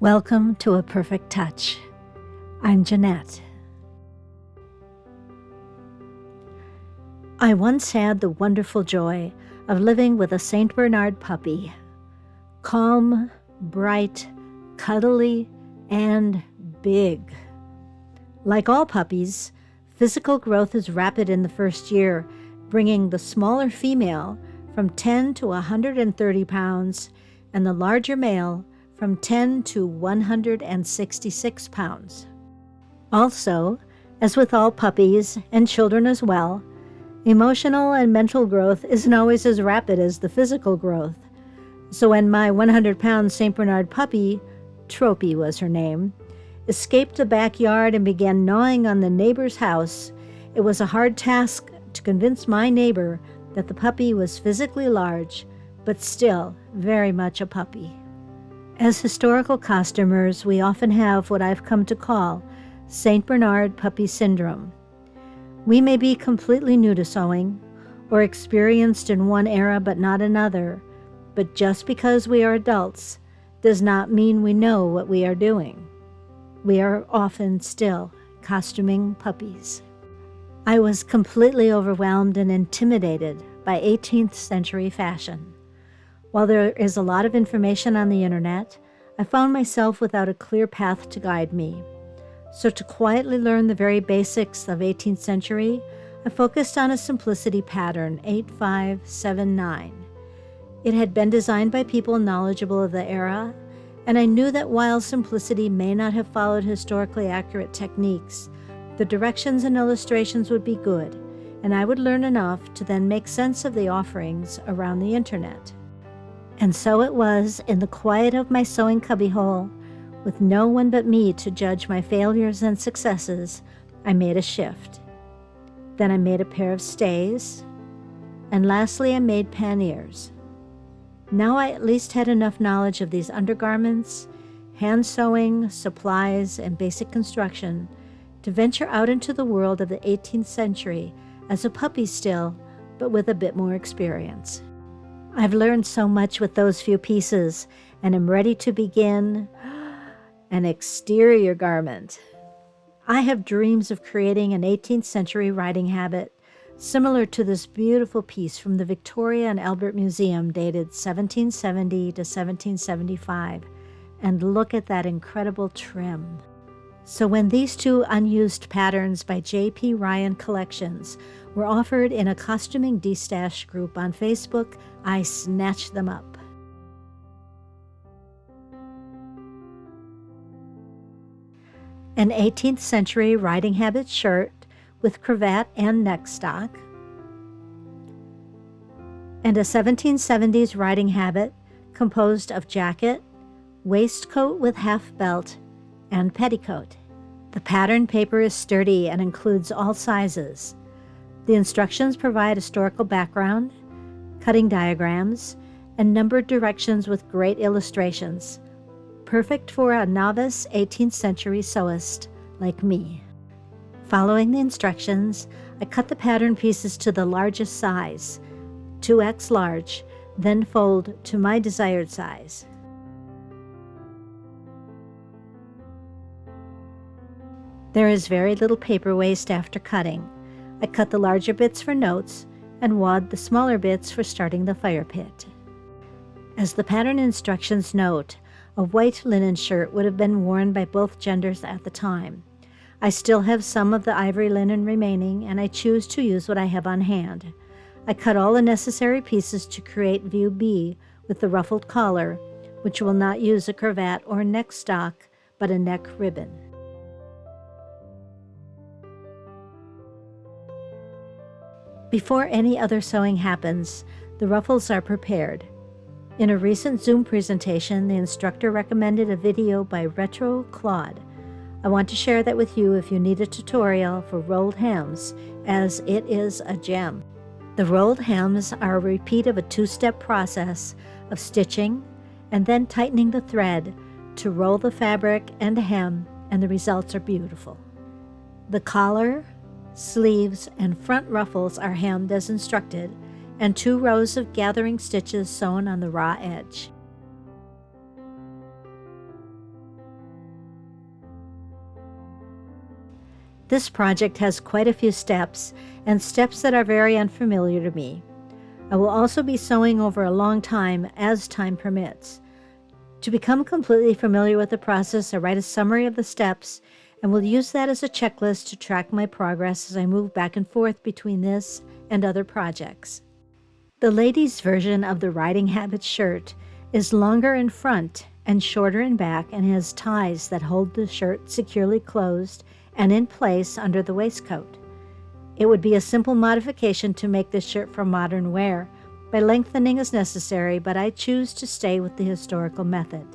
Welcome to A Perfect Touch. I'm Jeanette. I once had the wonderful joy of living with a Saint Bernard puppy. Calm, bright, cuddly, and big. Like all puppies, physical growth is rapid in the first year, bringing the smaller female from 10 to 130 pounds and the larger male from 10 to 166 pounds. Also, as with all puppies and children as well, emotional and mental growth isn't always as rapid as the physical growth. So when my 100-pound St. Bernard puppy, Tropie was her name, escaped the backyard and began gnawing on the neighbor's house, it was a hard task to convince my neighbor that the puppy was physically large, but still very much a puppy. As historical costumers, we often have what I've come to call St. Bernard puppy syndrome. We may be completely new to sewing, or experienced in one era but not another, but just because we are adults does not mean we know what we are doing. We are often still costuming puppies. I was completely overwhelmed and intimidated by 18th century fashion. While there is a lot of information on the internet, I found myself without a clear path to guide me. So to quietly learn the very basics of 18th century, I focused on a simplicity pattern, 8579. It had been designed by people knowledgeable of the era, and I knew that while simplicity may not have followed historically accurate techniques, the directions and illustrations would be good, and I would learn enough to then make sense of the offerings around the internet. And so it was, in the quiet of my sewing cubbyhole, with no one but me to judge my failures and successes, I made a shift. Then I made a pair of stays, and lastly I made panniers. Now I at least had enough knowledge of these undergarments, hand sewing, supplies, and basic construction to venture out into the world of the 18th century as a puppy still, but with a bit more experience. I've learned so much with those few pieces, and am ready to begin an exterior garment. I have dreams of creating an 18th century riding habit, similar to this beautiful piece from the Victoria and Albert Museum dated 1770 to 1775, and look at that incredible trim. So when these two unused patterns by J.P. Ryan Collections were offered in a costuming de-stash group on Facebook, I snatched them up. An 18th century riding habit shirt with cravat and neck stock, and a 1770s riding habit composed of jacket, waistcoat with half belt, and petticoat. The pattern paper is sturdy and includes all sizes. The instructions provide historical background, cutting diagrams, and numbered directions with great illustrations, perfect for a novice 18th century sewist like me. Following the instructions, I cut the pattern pieces to the largest size, 2x large, then fold to my desired size. There is very little paper waste after cutting. I cut the larger bits for notes and wad the smaller bits for starting the fire pit. As the pattern instructions note, a white linen shirt would have been worn by both genders at the time. I still have some of the ivory linen remaining, and I choose to use what I have on hand. I cut all the necessary pieces to create view B with the ruffled collar, which will not use a cravat or neck stock, but a neck ribbon. Before any other sewing happens, the ruffles are prepared. In a recent Zoom presentation, the instructor recommended a video by Retro Claude. I want to share that with you if you need a tutorial for rolled hems, as it is a gem. The rolled hems are a repeat of a two-step process of stitching and then tightening the thread to roll the fabric and hem, and the results are beautiful. The collar, sleeves, and front ruffles are hemmed as instructed, and 2 rows of gathering stitches sewn on the raw edge. This project has quite a few steps, and steps that are very unfamiliar to me. I will also be sewing over a long time as time permits. To become completely familiar with the process, I write a summary of the steps and will use that as a checklist to track my progress as I move back and forth between this and other projects. The ladies' version of the riding habit shirt is longer in front and shorter in back and has ties that hold the shirt securely closed and in place under the waistcoat. It would be a simple modification to make this shirt for modern wear by lengthening as necessary, but I choose to stay with the historical method.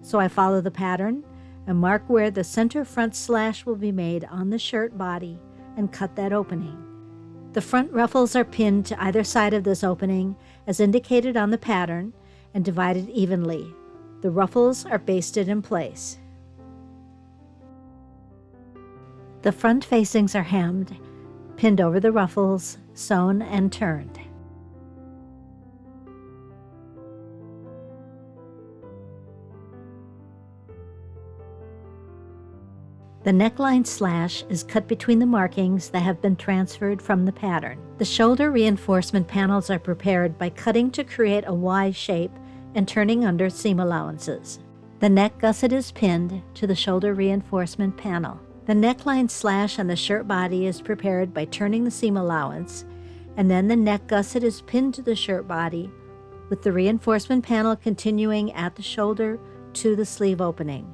So I follow the pattern and mark where the center front slash will be made on the shirt body and cut that opening. The front ruffles are pinned to either side of this opening as indicated on the pattern and divided evenly. The ruffles are basted in place. The front facings are hemmed, pinned over the ruffles, sewn and turned. The neckline slash is cut between the markings that have been transferred from the pattern. The shoulder reinforcement panels are prepared by cutting to create a Y shape and turning under seam allowances. The neck gusset is pinned to the shoulder reinforcement panel. The neckline slash on the shirt body is prepared by turning the seam allowance, and then the neck gusset is pinned to the shirt body, with the reinforcement panel continuing at the shoulder to the sleeve opening.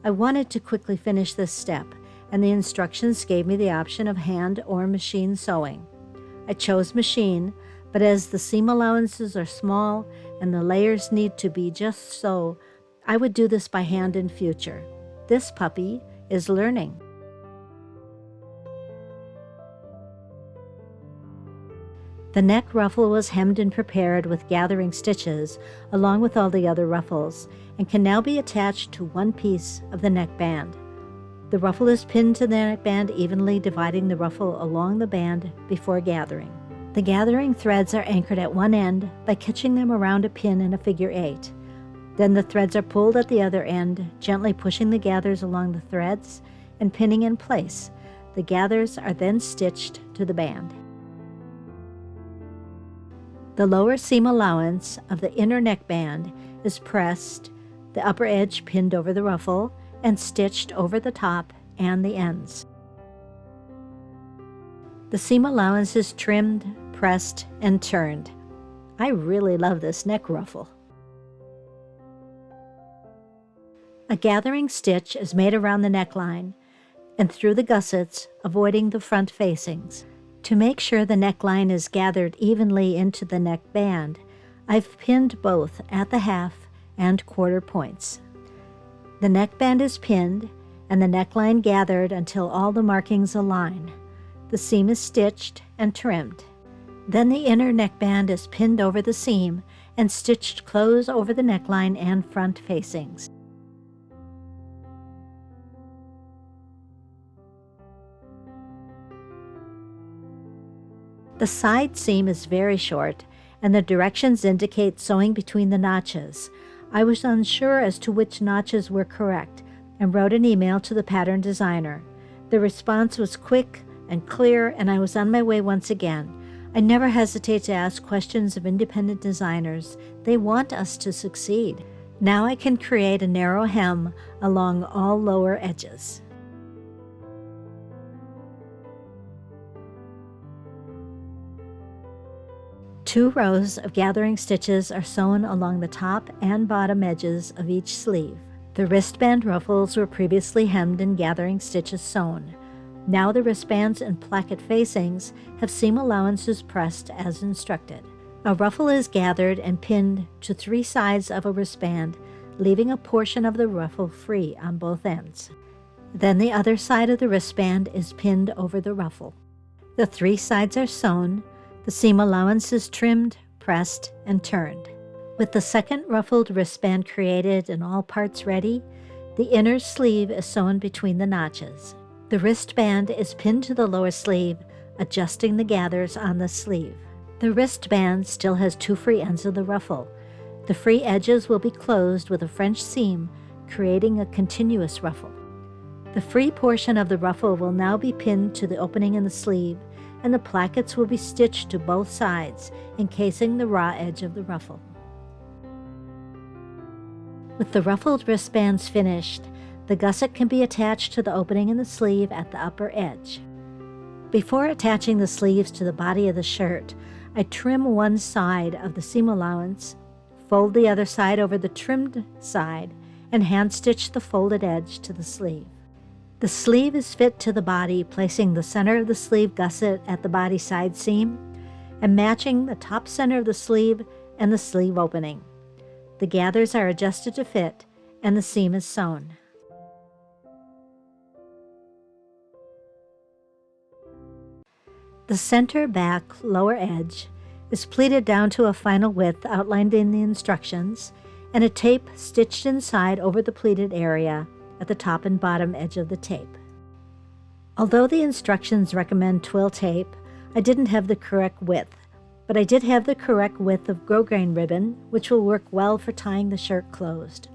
I wanted to quickly finish this step, and the instructions gave me the option of hand or machine sewing. I chose machine, but as the seam allowances are small and the layers need to be just so, I would do this by hand in future. This puppy is learning. The neck ruffle was hemmed and prepared with gathering stitches along with all the other ruffles and can now be attached to one piece of the neckband. The ruffle is pinned to the neckband evenly, dividing the ruffle along the band before gathering. The gathering threads are anchored at one end by catching them around a pin in a figure 8. Then the threads are pulled at the other end, gently pushing the gathers along the threads and pinning in place. The gathers are then stitched to the band. The lower seam allowance of the inner neckband is pressed, the upper edge pinned over the ruffle, and stitched over the top and the ends. The seam allowance is trimmed, pressed, and turned. I really love this neck ruffle. A gathering stitch is made around the neckline and through the gussets, avoiding the front facings. To make sure the neckline is gathered evenly into the neckband, I've pinned both at the half and quarter points. The neckband is pinned and the neckline gathered until all the markings align. The seam is stitched and trimmed. Then the inner neckband is pinned over the seam and stitched close over the neckline and front facings. The side seam is very short, and the directions indicate sewing between the notches. I was unsure as to which notches were correct and wrote an email to the pattern designer. The response was quick and clear, and I was on my way once again. I never hesitate to ask questions of independent designers. They want us to succeed. Now I can create a narrow hem along all lower edges. Two rows of gathering stitches are sewn along the top and bottom edges of each sleeve. The wristband ruffles were previously hemmed and gathering stitches sewn. Now the wristbands and placket facings have seam allowances pressed as instructed. A ruffle is gathered and pinned to three sides of a wristband, leaving a portion of the ruffle free on both ends. Then the other side of the wristband is pinned over the ruffle. The three sides are sewn. The seam allowance is trimmed, pressed, and turned. With the second ruffled wristband created and all parts ready, the inner sleeve is sewn between the notches. The wristband is pinned to the lower sleeve, adjusting the gathers on the sleeve. The wristband still has two free ends of the ruffle. The free edges will be closed with a French seam, creating a continuous ruffle. The free portion of the ruffle will now be pinned to the opening in the sleeve, and the plackets will be stitched to both sides, encasing the raw edge of the ruffle. With the ruffled wristbands finished, the gusset can be attached to the opening in the sleeve at the upper edge. Before attaching the sleeves to the body of the shirt, I trim one side of the seam allowance, fold the other side over the trimmed side, and hand stitch the folded edge to the sleeve. The sleeve is fit to the body, placing the center of the sleeve gusset at the body side seam and matching the top center of the sleeve and the sleeve opening. The gathers are adjusted to fit and the seam is sewn. The center back lower edge is pleated down to a final width outlined in the instructions, and a tape stitched inside over the pleated area at the top and bottom edge of the tape. Although the instructions recommend twill tape, I didn't have the correct width, but I did have the correct width of grosgrain ribbon, which will work well for tying the shirt closed.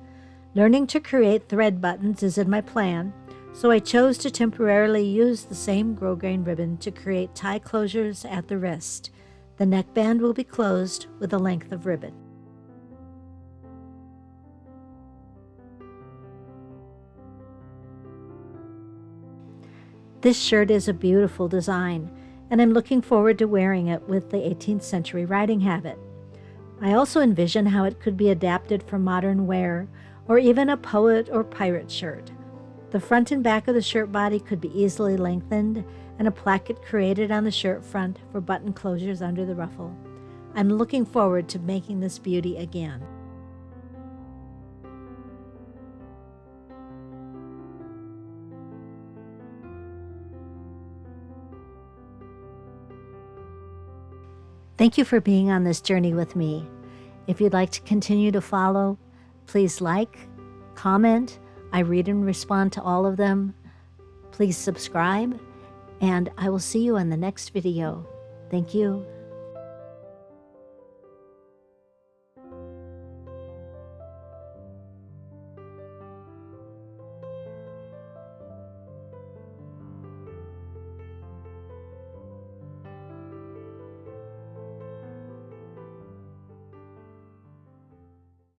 Learning to create thread buttons is in my plan, so I chose to temporarily use the same grosgrain ribbon to create tie closures at the wrist. The neckband will be closed with a length of ribbon. This shirt is a beautiful design, and I'm looking forward to wearing it with the 18th century riding habit. I also envision how it could be adapted for modern wear, or even a poet or pirate shirt. The front and back of the shirt body could be easily lengthened, and a placket created on the shirt front for button closures under the ruffle. I'm looking forward to making this beauty again. Thank you for being on this journey with me. If you'd like to continue to follow, please like, comment. I read and respond to all of them. Please subscribe, and I will see you in the next video. Thank you.